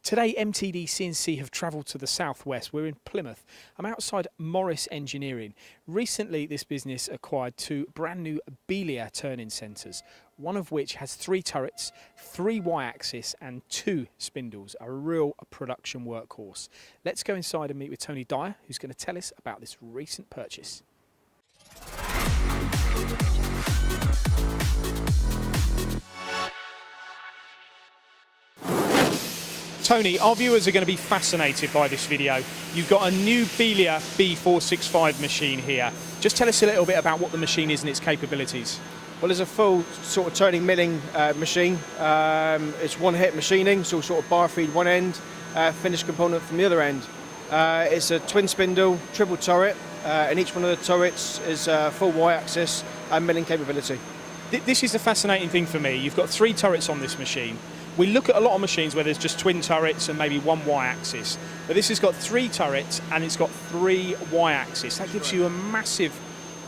Today, MTD CNC have travelled to the southwest. We're in Plymouth. I'm outside Morris Engineering. Recently, this business acquired two brand new Biglia turning centres, one of which has 3 turrets, 3 Y-axis and 2 spindles, a real production workhorse. Let's go inside and meet with Tony Dyer, who's going to tell us about this recent purchase. Tony, our viewers are going to be fascinated by this video. You've got a new Biglia B465 machine here. Just tell us a little bit about what the machine is and its capabilities. Well, it's a full sort of turning milling machine. It's one-hit machining, so sort of bar feed one end, finished component from the other end. It's a twin spindle, triple turret, and each one of the turrets is full Y-axis and milling capability. This is a fascinating thing for me. You've got 3 turrets on this machine. We look at a lot of machines where there's just twin turrets and maybe 1 Y-axis, but this has got 3 turrets and it's got 3 Y-axis. That gives you a massive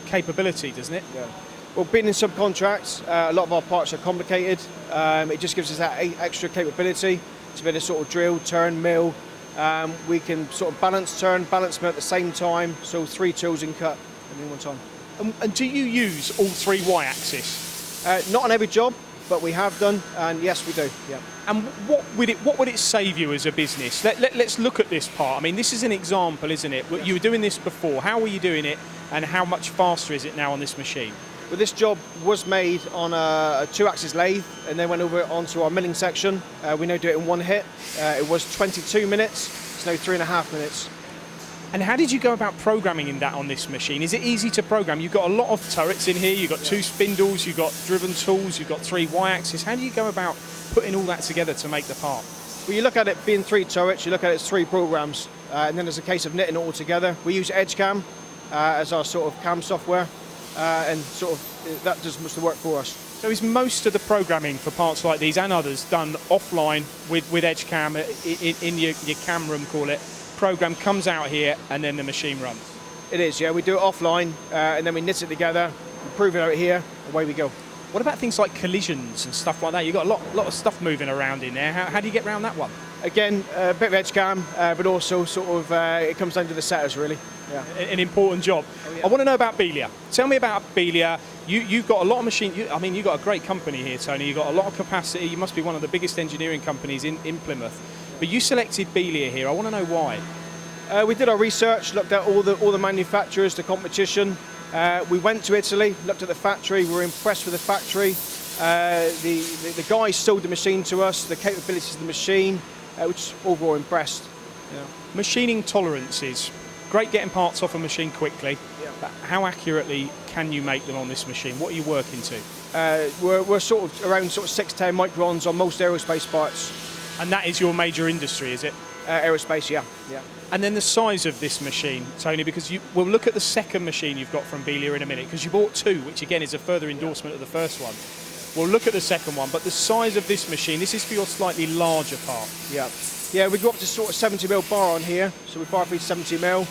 capability, doesn't it? Yeah. Well, being in subcontracts, a lot of our parts are complicated. It just gives us that extra capability to be able to sort of drill, turn, mill. We can sort of balance turn, balance mill at the same time, so 3 tools in cut at one time. And do you use all 3 Y-axis? Not on every job, but we have done, and yes, we do. Yeah. And what would it save you as a business? Let's look at this part. I mean, this is an example, isn't it? Yes. You were doing this before. How were you doing it, and how much faster is it now on this machine? Well, this job was made on a 2-axis lathe, and then went over onto our milling section. We now do it in one hit. It was 22 minutes. It's now 3.5 minutes. And how did you go about programming in that on this machine? Is it easy to program? You've got a lot of turrets in here, you've got 2 spindles, you've got driven tools, you've got 3 Y-axis. How do you go about putting all that together to make the part? Well, you look at it being 3 turrets, you look at it as 3 programs, and then there's a case of knitting it all together. We use EdgeCam as our sort of cam software, and sort of that does most of the work for us. So is most of the programming for parts like these and others done offline with EdgeCam in your cam room, call it? Program comes out here and then the machine runs? It is, yeah. We do it offline and then we knit it together, prove it out here, away we go. What about things like collisions and stuff like that? You've got a lot of stuff moving around in there. How do you get around that one? Again, a bit of EdgeCam, but also sort of it comes down to the setters really. Yeah. An important job. Oh, yeah. I want to know about Biglia. Tell me about Biglia. You've got a lot of machine. You've got a great company here, Tony. You've got a lot of capacity. You must be one of the biggest engineering companies in Plymouth. But you selected Biglia here. I want to know why. We did our research, looked at all the manufacturers, the competition. We went to Italy, looked at the factory. We were impressed with the factory. The guys sold the machine to us, the capabilities of the machine, which overall impressed. Yeah. Machining tolerances. Great getting parts off a machine quickly. Yeah. But how accurately can you make them on this machine? What are you working to? We're sort of around sort of 6-10 microns on most aerospace parts. And that is your major industry, is it? Aerospace, yeah. Yeah. And then the size of this machine, Tony, because we'll look at the second machine you've got from Biglia in a minute, because you bought 2, which again is a further endorsement of the first one. We'll look at the second one, but the size of this machine, this is for your slightly larger part. Yeah. Yeah, we go up to sort of 70mm bar on here, so we bar feed 70mm.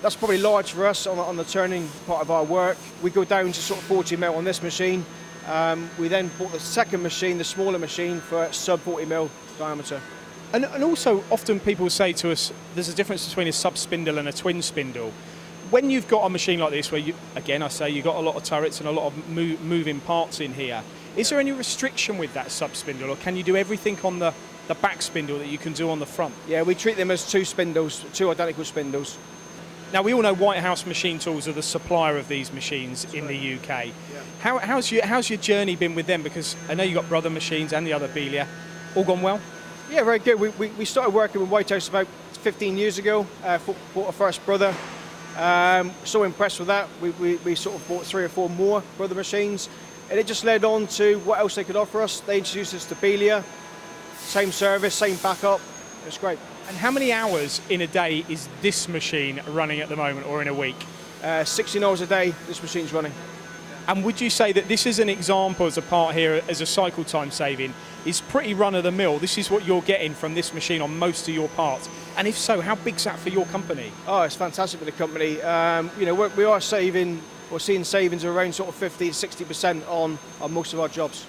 That's probably large for us on the turning part of our work. We go down to sort of 40mm on this machine. We then bought the second machine, the smaller machine, for sub 40mm diameter. And also, often people say to us, there's a difference between a sub spindle and a twin spindle. When you've got a machine like this, where you've got a lot of turrets and a lot of moving parts in here, is there any restriction with that sub spindle, or can you do everything on the back spindle that you can do on the front? Yeah, we treat them as 2 spindles, 2 identical spindles. Now, we all know Whitehouse Machine Tools are the supplier of these machines in the UK. Yeah. How's your journey been with them? Because I know you've got brother machines and the other Biglia. All gone well? Yeah, very good. We started working with Whitehouse about 15 years ago. Bought our first brother. So impressed with that. We sort of bought 3 or 4 more brother machines. And it just led on to what else they could offer us. They introduced us to Biglia. Same service, same backup. It's great. And how many hours in a day is this machine running at the moment, or in a week? 16 hours a day this machine's running. And would you say that this is an example as a part here, as a cycle time saving, is pretty run-of-the-mill? This is what you're getting from this machine on most of your parts. And if so, how big's that for your company? Oh, it's fantastic for the company. We are saving, or seeing savings of around sort of 50 to 60% on most of our jobs.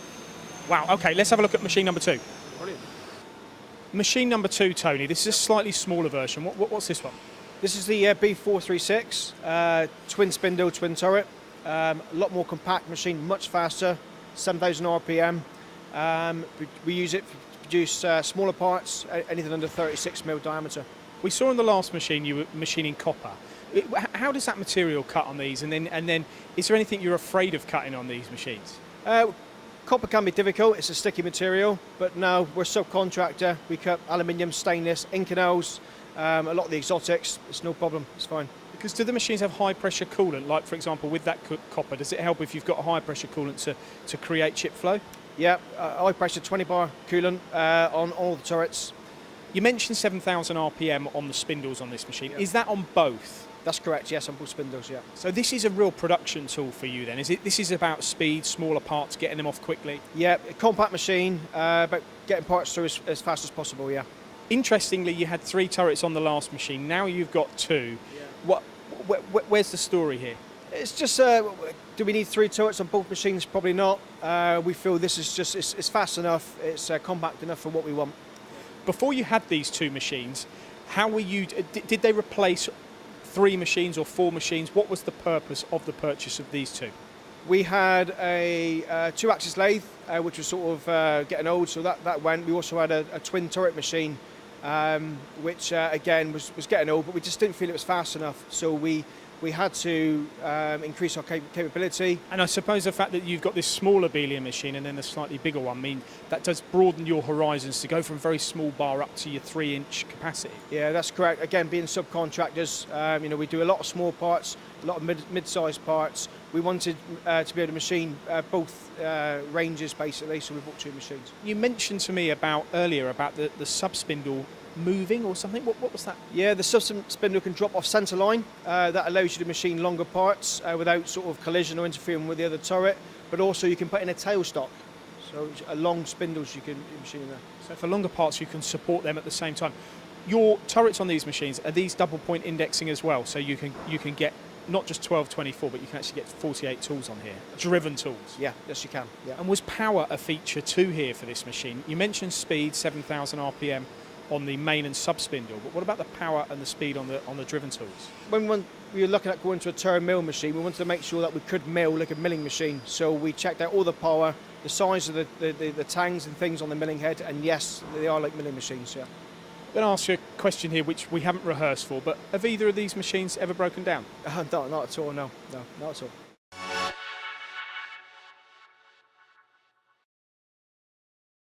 Wow, okay, let's have a look at machine number 2. Brilliant. Machine number 2, Tony. This is a slightly smaller version. What's this one? This is the B436, twin spindle, twin turret. A lot more compact machine, much faster, 7,000 RPM. We use it to produce smaller parts, anything under 36mm diameter. We saw in the last machine you were machining copper. How does that material cut on these? And then is there anything you're afraid of cutting on these machines? Copper can be difficult, it's a sticky material, but now we're a subcontractor. We cut aluminium, stainless, Inconels, a lot of the exotics. It's no problem, it's fine. Because do the machines have high pressure coolant? Like for example with that copper, does it help if you've got a high pressure coolant to create chip flow? Yeah, high pressure 20 bar coolant on all the turrets. You mentioned 7,000 RPM on the spindles on this machine. Yeah. Is that on both? That's correct, yes, on both spindles, yeah. So this is a real production tool for you then, is it? This is about speed, smaller parts, getting them off quickly? Yeah, a compact machine, but getting parts through as fast as possible, yeah. Interestingly, you had 3 turrets on the last machine, now you've got 2. Yeah. Where's the story here? It's just, do we need 3 turrets on both machines? Probably not. We feel this is just, it's fast enough, it's compact enough for what we want. Before you had these 2 machines, how were you? Did they replace 3 machines or 4 machines? What was the purpose of the purchase of these 2? We had a 2-axis lathe, which was sort of getting old, so that went. We also had a twin turret machine, which again was getting old, but we just didn't feel it was fast enough, so we had to increase our capability. And I suppose the fact that you've got this smaller Biglia machine and then a slightly bigger one mean that does broaden your horizons to go from very small bar up to your 3-inch capacity. Yeah, that's correct. Again, being subcontractors, we do a lot of small parts, a lot of mid-sized parts. We wanted to be able to machine both ranges basically, so we bought 2 machines. You mentioned to me earlier about the sub-spindle moving or something. What was that? Yeah, the sub-spindle can drop off centre line. That allows you to machine longer parts without sort of collision or interfering with the other turret, but also you can put in a tailstock. So long spindles you can machine in there. So for longer parts you can support them at the same time. Your turrets on these machines, are these double point indexing as well? So you can get not just 1224, but you can actually get 48 tools on here, driven tools. Yeah, yes you can. Yeah. And was power a feature too here for this machine? You mentioned speed, 7,000 RPM on the main and sub spindle, but what about the power and the speed on the driven tools? When we were looking at going to a turn mill machine, we wanted to make sure that we could mill like a milling machine. So we checked out all the power, the size of the tangs and things on the milling head, and yes, they are like milling machines. Yeah. I'm going to ask you a question here which we haven't rehearsed for, but have either of these machines ever broken down? Not at all. No, not at all.